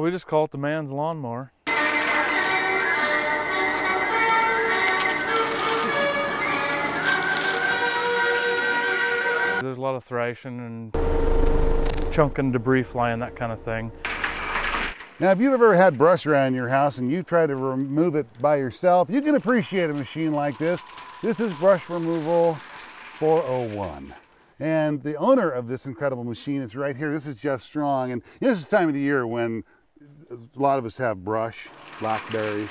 We just call it the man's lawnmower. There's a lot of thrashing and chunking debris flying, that kind of thing. Now, if you've ever had brush around your house and you try to remove it by yourself, you can appreciate a machine like this. This is Brush Removal 401. And the owner of this incredible machine is right here. This is Jeff Strong. And this is the time of the year when a lot of us have brush, blackberries.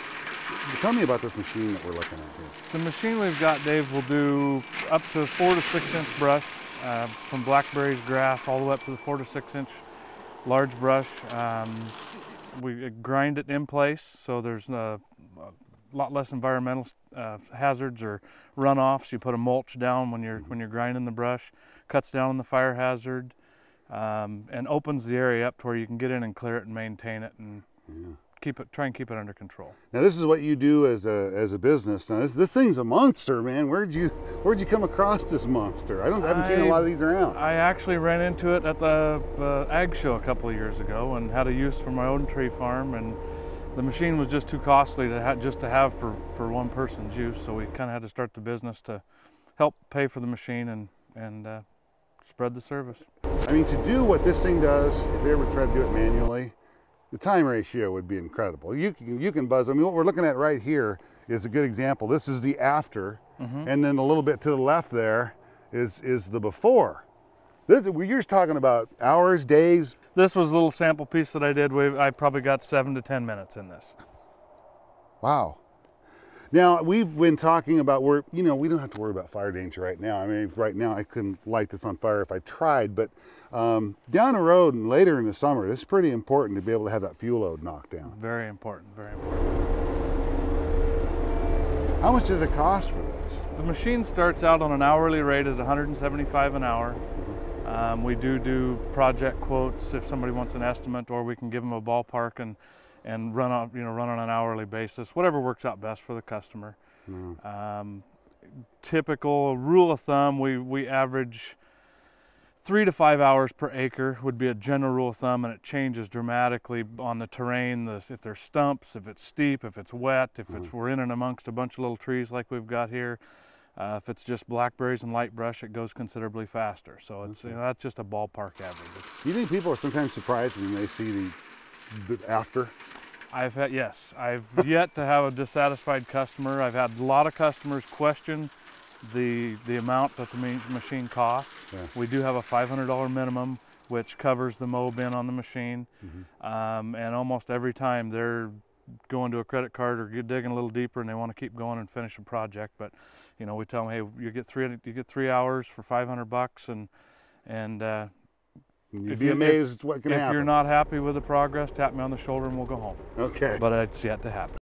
Tell me about this machine that we're looking at here. The machine we've got, Dave, will do up to 4 to 6 inch brush, from blackberries, grass, all the way up to the 4 to 6 inch large brush. We grind it in place, so there's a lot less environmental hazards or runoffs. You put a mulch down when you're grinding the brush, cuts down on the fire hazard, and opens the area up to where you can get in and clear it and maintain it and try and keep it under control. Now, this is what you do as a business. Now, this thing's a monster, man. Where'd you come across this monster? I haven't seen a lot of these around. I actually ran into it at the ag show a couple of years ago and had a use for my own tree farm, and the machine was just too costly to have for one person's use, so we kind of had to start the business to help pay for the machine and spread the service. I mean, to do what this thing does, if they ever try to do it manually, the time ratio would be incredible. You can buzz. I mean, what we're looking at right here is a good example. This is the after, and then a little bit to the left there is the before. We're just talking about hours, days. This was a little sample piece that I did. I probably got 7 to 10 minutes in this. Wow. Now, we've been talking about we don't have to worry about fire danger right now. I mean, right now I couldn't light this on fire if I tried, but down the road and later in the summer, this is pretty important to be able to have that fuel load knocked down. Very important, very important. How much does it cost for this? The machine starts out on an hourly rate at $175 an hour. We do project quotes if somebody wants an estimate, or we can give them a ballpark and run on an hourly basis, whatever works out best for the customer. Typical rule of thumb, we average 3 to 5 hours per acre would be a general rule of thumb, and it changes dramatically on the terrain. If there's stumps, if it's steep, if it's wet, we're in and amongst a bunch of little trees like we've got here. If it's just blackberries and light brush, it goes considerably faster. So it's that's just a ballpark average. Do you think people are sometimes surprised when they see the after? I've yet to have a dissatisfied customer. I've had a lot of customers question the amount that the machine costs. Yeah. We do have a $500 minimum, which covers the mow bin on the machine. And almost every time they're going to a credit card or digging a little deeper and they want to keep going and finish a project. But we tell them, hey, you get 3 hours for $500, and you'd be amazed what can happen. If you're not happy with the progress, tap me on the shoulder and we'll go home. Okay. But it's yet to happen.